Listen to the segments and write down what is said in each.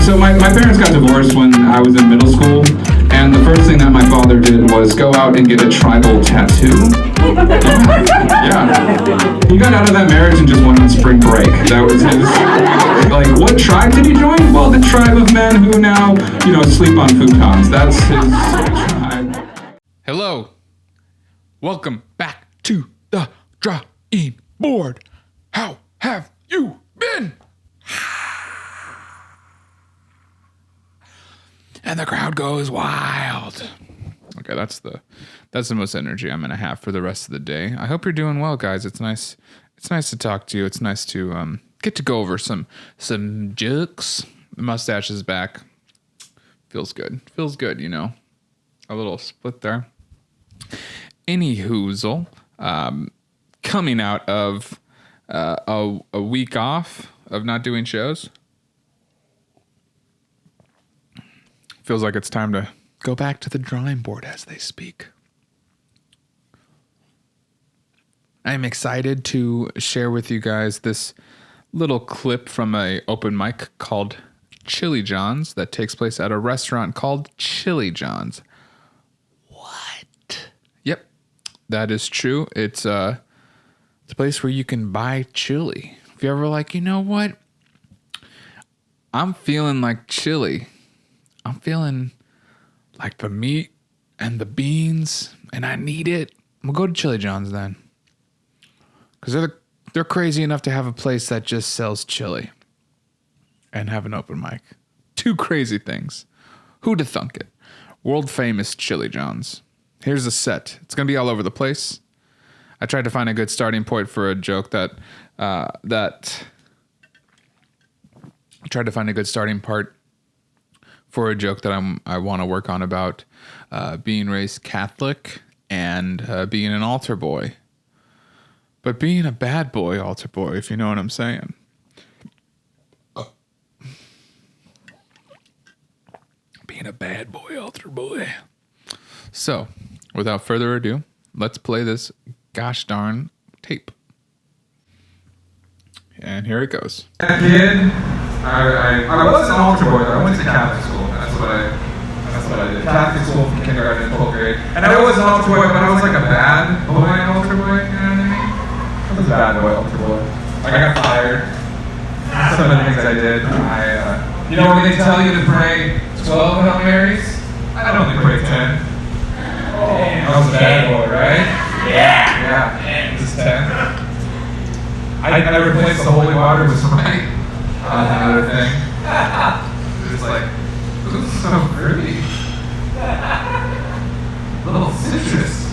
So my parents got divorced when I was in middle school, and the first thing that my father did was go out and get a tribal tattoo. Yeah. He got out of that marriage and just went on spring break. That was his, like, what tribe did he join? Well, the tribe of men who now, sleep on futons. That's his tribe. Hello. Welcome back to the drawing board. How have you been? And the crowd goes wild. Okay, that's the most energy I'm gonna have for the rest of the day. I hope you're doing well, guys. It's nice to talk to you. It's nice to get to go over some jokes. The mustache is back. Feels good. A little split there. Any hoozle, coming out of a week off of not doing shows. Feels like it's time to go back to the drawing board, as they speak. I'm excited to share with you guys this little clip from a open mic called Chili John's that takes place at a restaurant called Chili John's. What? Yep, that is true. It's a place where you can buy chili. If you're ever like, you know what? I'm feeling like chili. I'm feeling like the meat and the beans, and I need it. We'll go to Chili John's then, because they're crazy enough to have a place that just sells chili and have an open mic. Two crazy things. Who'd have thunk it? World famous Chili John's. Here's a set. It's gonna be all over the place. I tried to find a good starting point for a joke that I want to work on about being raised Catholic and being an altar boy. But being a bad boy altar boy, if you know what I'm saying. Being a bad boy altar boy. So, without further ado, let's play this gosh darn tape. And here it goes. As a kid, I was an altar boy. I went to Catholic school. That's what I did. Catholic school from kindergarten to 12th grade. And I was an altar boy, but I was like a bad boy altar boy. You know what I mean? I was a bad boy altar boy. I got fired. Some of the things I did. When they tell you to pray 12 Hail Marys, I'd only pray 10. I was a bad boy, right? Yeah. Just 10. I replaced the holy water with Sprite. Another thing. It's like, this is so pretty. Little citrus.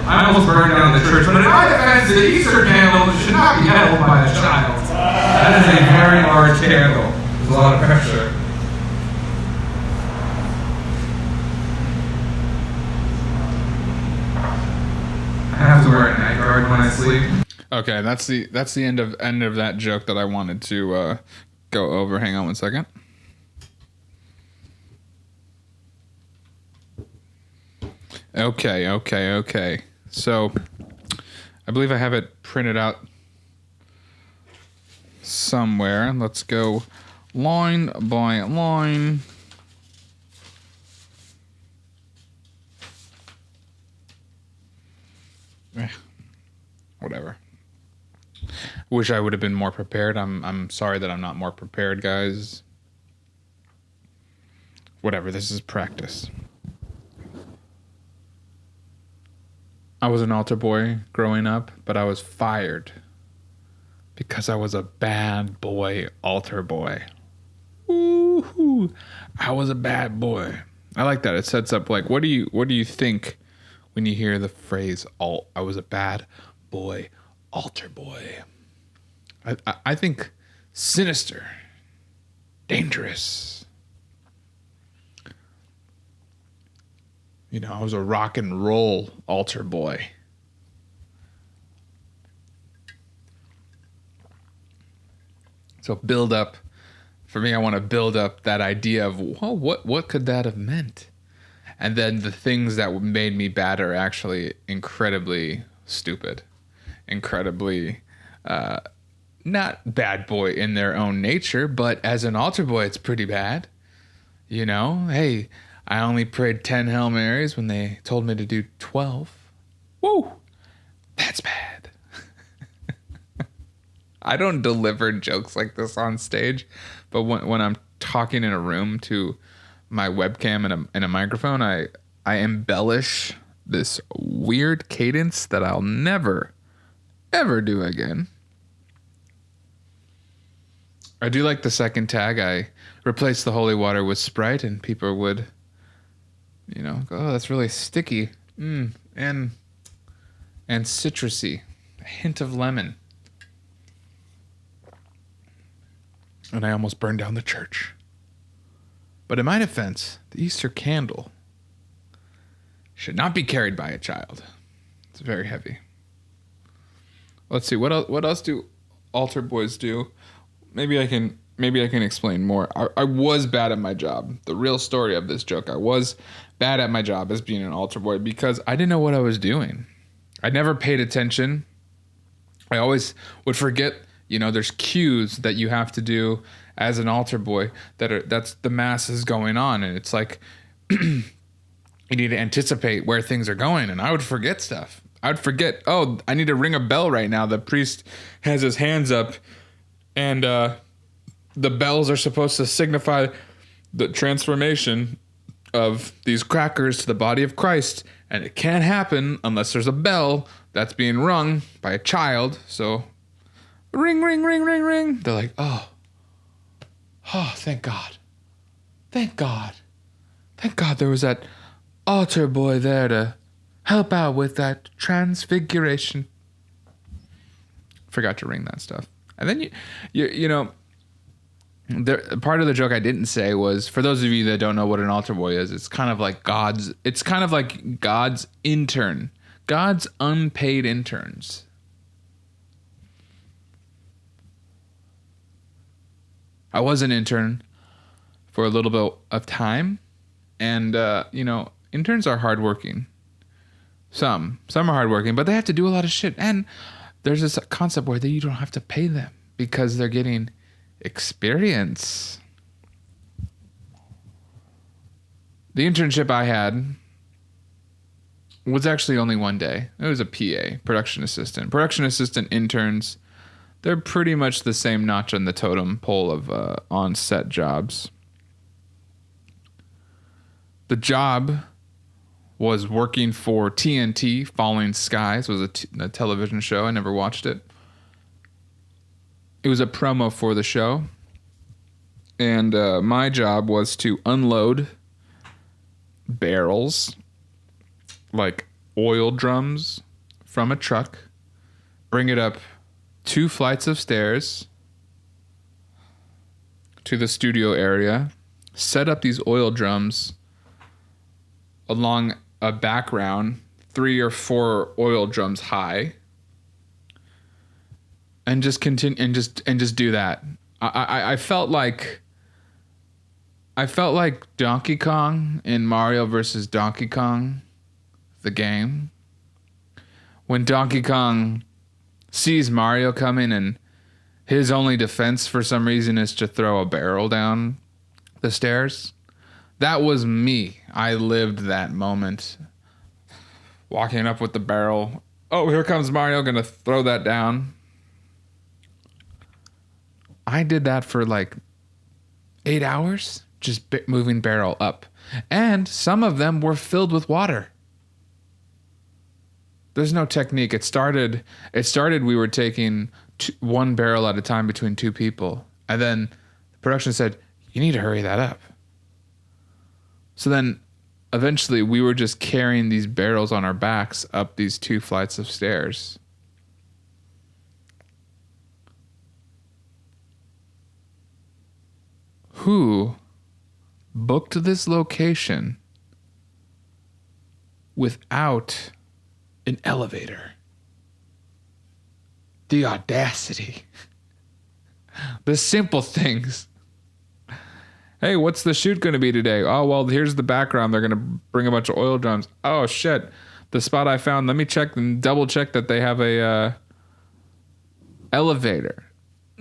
I almost burned down the church, but in my defense, the Easter candle should not be held by a child. That is a very large candle. There's a lot of pressure. I have to wear a night guard when I sleep. Okay, that's the end of that joke that I wanted to go over. Hang on one second. Okay. So, I believe I have it printed out somewhere. Let's go line by line. Whatever. Wish I would have been more prepared. I'm sorry that I'm not more prepared, guys. Whatever, this is practice. I was an altar boy growing up, but I was fired because I was a bad boy altar boy. Woo-hoo. I was a bad boy. I like that. It sets up like, what do you think when you hear the phrase I was a bad boy altar boy? I think sinister, dangerous. I was a rock and roll altar boy. So build up. For me, I want to build up that idea of, well, what could that have meant? And then the things that made me bad are actually incredibly stupid, incredibly not bad boy in their own nature, but as an altar boy, it's pretty bad. You know, hey, I only prayed 10 Hail Marys when they told me to do 12. Woo, that's bad. I don't deliver jokes like this on stage, but when I'm talking in a room to my webcam and a microphone, I embellish this weird cadence that I'll never, ever do again. I do like the second tag. I replaced the holy water with Sprite, and people would, you know, go, oh, that's really sticky. And citrusy. A hint of lemon. And I almost burned down the church. But in my defense, the Easter candle should not be carried by a child. It's very heavy. Let's see, what else do altar boys do? Maybe I can explain more. I was bad at my job. The real story of this joke, I was bad at my job as being an altar boy because I didn't know what I was doing. I never paid attention. I always would forget, you know, there's cues that you have to do as an altar boy that's the mass is going on, and it's like you need to anticipate where things are going, and I would forget stuff. I would forget, oh, I need to ring a bell right now. The priest has his hands up, and the bells are supposed to signify the transformation of these crackers to the body of Christ, and it can't happen unless there's a bell that's being rung by a child. So ring, ring, ring, ring, ring. They're like, oh, thank God. Thank God. Thank God there was that altar boy there to help out with that transfiguration. Forgot to ring that stuff. And then you know, part of the joke I didn't say was, for those of you that don't know what an altar boy is, it's kind of like God's intern, God's unpaid interns. I was an intern for a little bit of time, and you know, interns are hardworking. Some are hardworking, but they have to do a lot of shit. And there's this concept where you don't have to pay them because they're getting experience. The internship I had was actually only one day. It was a PA, production assistant. Production assistant interns, they're pretty much the same notch on the totem pole of on-set jobs. The job was working for TNT, Falling Skies. It was a television show. I never watched it. It was a promo for the show. And my job was to unload barrels, like oil drums, from a truck, bring it up 2 flights of stairs to the studio area, set up these oil drums along a background 3 or 4 oil drums high, and just continue and just do that. I felt like Donkey Kong in Mario versus Donkey Kong, the game, when Donkey Kong sees Mario coming and his only defense for some reason is to throw a barrel down the stairs. That was me. I lived that moment. Walking up with the barrel. Oh, here comes Mario, gonna throw that down. I did that for like 8 hours, just moving barrel up. And some of them were filled with water. There's no technique. It started we were taking 1 barrel at a time between 2 people. And then the production said, you need to hurry that up. So then eventually we were just carrying these barrels on our backs up these 2 flights of stairs. Who booked this location without an elevator? The audacity. The simple things. Hey, what's the shoot going to be today? Oh, well, here's the background. They're going to bring a bunch of oil drums. Oh, shit. The spot I found, let me check and double check that they have a elevator.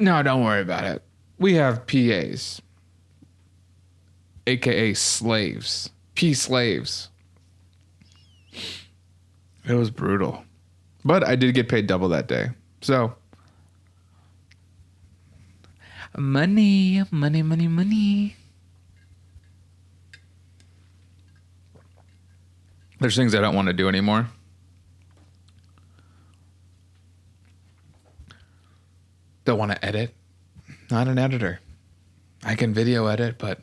No, don't worry about it. We have PAs, aka slaves, P slaves. It was brutal, but I did get paid double that day. So, money, money, money, money. There's things I don't want to do anymore. Don't want to edit. Not an editor. I can video edit, but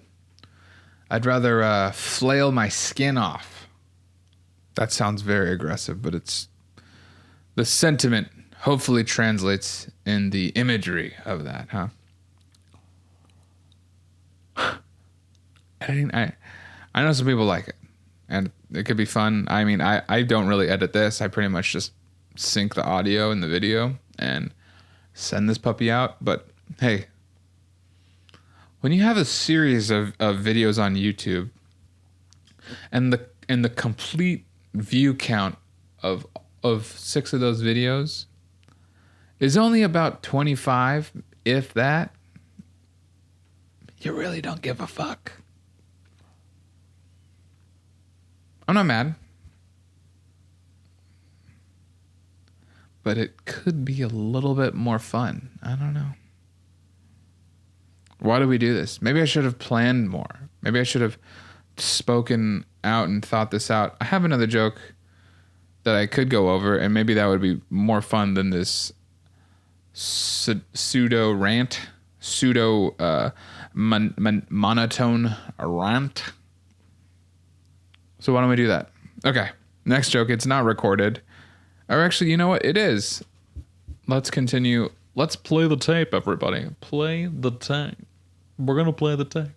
I'd rather flail my skin off. That sounds very aggressive, but it's the sentiment hopefully translates in the imagery of that, huh? Editing, I know some people like it, and it could be fun. I mean, I don't really edit this. I pretty much just sync the audio and the video and send this puppy out. But hey, when you have a series of videos on YouTube and the complete view count of 6 of those videos is only about 25, if that, you really don't give a fuck. I'm not mad, but it could be a little bit more fun. I don't know. Why do we do this? Maybe I should have planned more. Maybe I should have spoken out and thought this out. I have another joke that I could go over, and maybe that would be more fun than this pseudo rant, monotone rant. So why don't we do that? Okay, next joke. It's not recorded. Or actually, you know what? It is. Let's continue. Let's play the tape, everybody. Play the tape. We're going to play the tape.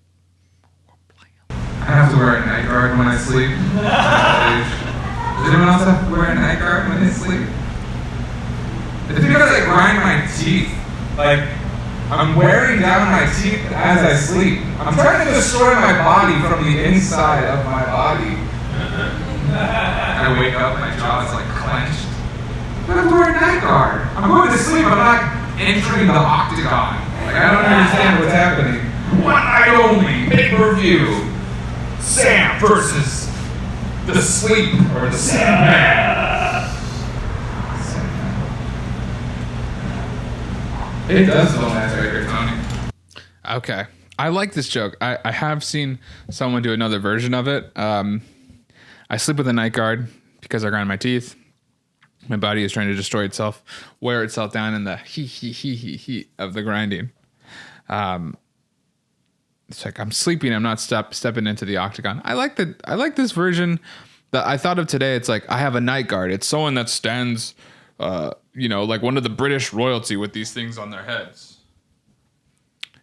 I have to wear a night guard when I sleep. Does anyone else have to wear a night guard when they sleep? It's because I grind my teeth. Like, I'm wearing down my teeth as I sleep. I'm trying to destroy my body from the inside of my body. I wake up, my jaw is like clenched. But I'm wearing a night guard. I'm going to sleep, I'm not entering the octagon. Like, I don't understand what's happening. One night only, pay-per-view. Sam versus the Sleep or the Sandman. It does feel nice right here, Tony. Okay. I like this joke. I have seen someone do another version of it. I sleep with a night guard because I grind my teeth. My body is trying to destroy itself, wear itself down in the heat of the grinding. It's like I'm sleeping. I'm not stepping into the octagon. I like this version that I thought of today. It's like I have a night guard. It's someone that stands, like one of the British royalty with these things on their heads,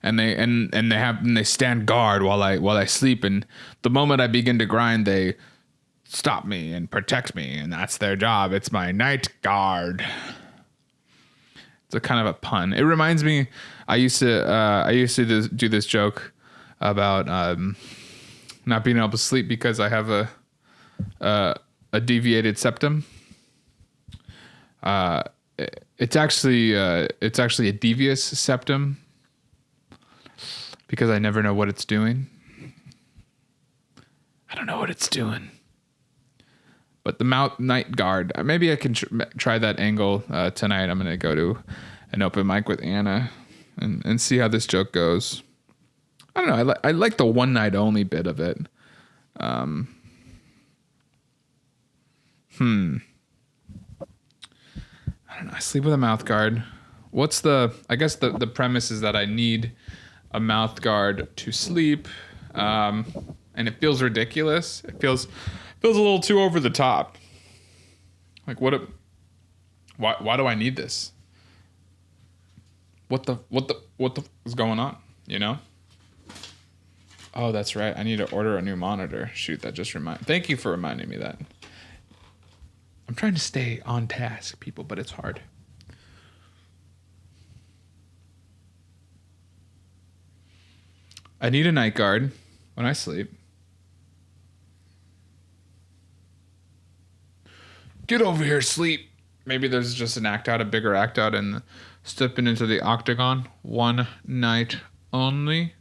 and they stand guard while I sleep. And the moment I begin to grind, they stop me and protect me, and that's their job. It's my night guard. It's a kind of a pun. It reminds me. I used to do this joke about not being able to sleep because I have a deviated septum. It's actually a devious septum because I never know what it's doing. I don't know what it's doing. But the mouth night guard, maybe I can try that angle tonight. I'm going to go to an open mic with Anna and see how this joke goes. I don't know. I like the one night only bit of it. I don't know. I sleep with a mouth guard. I guess the premise is that I need a mouth guard to sleep. And it feels ridiculous. It feels a little too over the top. Like why do I need this? What the is going on? You know? Oh, that's right. I need to order a new monitor. Shoot, thank you for reminding me that. I'm trying to stay on task, people, but it's hard. I need a night guard when I sleep. Get over here, sleep. Maybe there's just a bigger act out in the stepping into the octagon, one night only.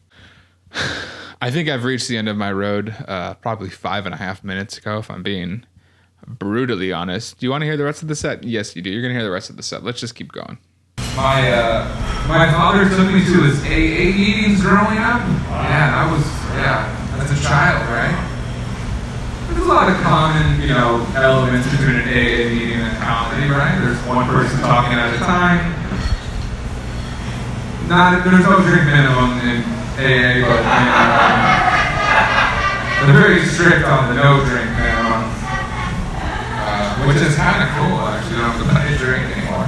I think I've reached the end of my road probably 5.5 minutes ago, if I'm being brutally honest. Do you want to hear the rest of the set? Yes, you do. You're going to hear the rest of the set. Let's just keep going. My father took me to his AA meetings growing up. Yeah, as a child, right? There's a lot of common, elements between an AA meeting and comedy, right? There's one person talking at a time. There's no drink minimum in AA, but they're very strict on the no drink minimum, which is kind of cool, actually. You don't have to buy a drink anymore.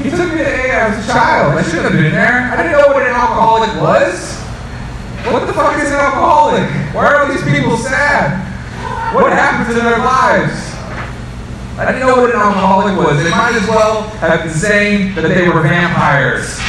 He took me to AA as a child. I shouldn't have been there. I didn't know what an alcoholic was. What the fuck is an alcoholic? Why are all these people sad? What happens in their lives? I didn't know what an alcoholic was. They might as well have been saying that they were vampires.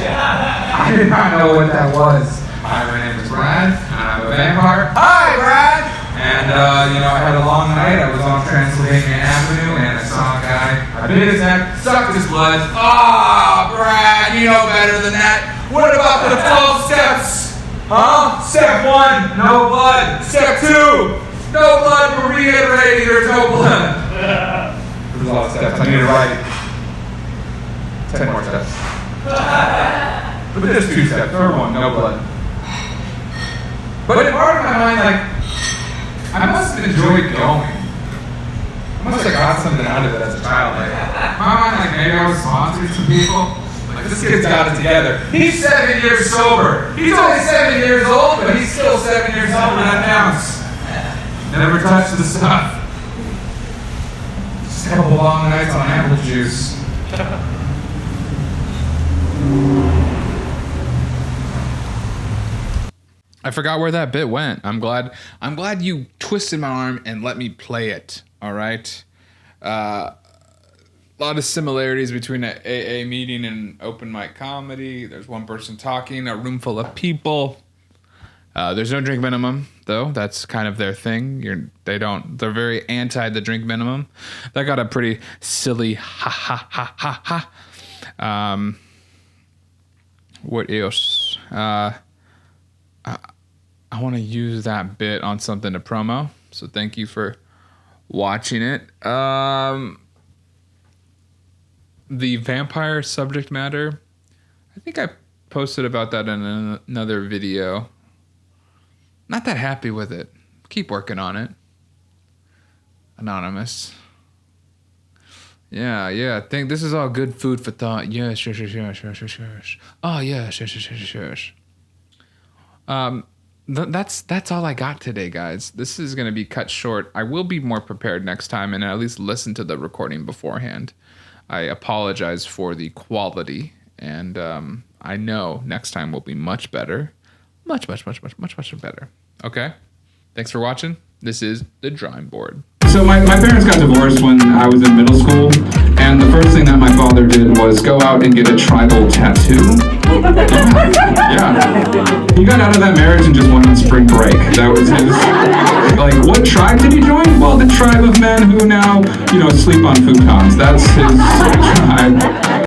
I did not know what that was. Hi, my name is Brad, and I'm a vampire. Hi, Brad! And, I had a long night. I was on Transylvania Avenue, and I saw a guy. I bit his neck, sucked his blood. Brad, you know better than that. What about the 12 steps? Huh? Step 1, no blood. Step 2, no blood. We're reiterating there's no blood. There's a lot of steps. I need to write 10 more steps. But just 2 steps. Or 1, no blood. But in part of my mind, I must have enjoyed going. I must have got something out of it as a child. My mind, maybe I was sponsoring some people. This kid's got it together. He's 7 years sober. He's only 7 years old, but he's still 7 years old and that counts. Never touched the stuff. Just a couple long nights on apple juice. I forgot where that bit went. I'm glad you twisted my arm and let me play it. All right. A lot of similarities between an AA meeting and open mic comedy. There's one person talking, a room full of people. There's no drink minimum, though. That's kind of their thing. They're very anti the drink minimum. That got a pretty silly ha ha ha ha ha. What else? I want to use that bit on something to promo. So thank you for watching it. The vampire subject matter, I think I posted about that in another video. Not that happy with it. Keep working on it. Anonymous. Yeah. I think this is all good food for thought. Yes. Oh, yes. That's all I got today, guys. This is going to be cut short. I will be more prepared next time and at least listen to the recording beforehand. I apologize for the quality, and I know next time will be much better. Much better. Okay? Thanks for watching. This is The Drawing Board. So my parents got divorced when I was in middle school, and the first thing that my father did was go out and get a tribal tattoo. Yeah. He got out of that marriage and just went on spring break. That was his... what tribe did he join? Well, the tribe of men who now, sleep on futons. That's his tribe.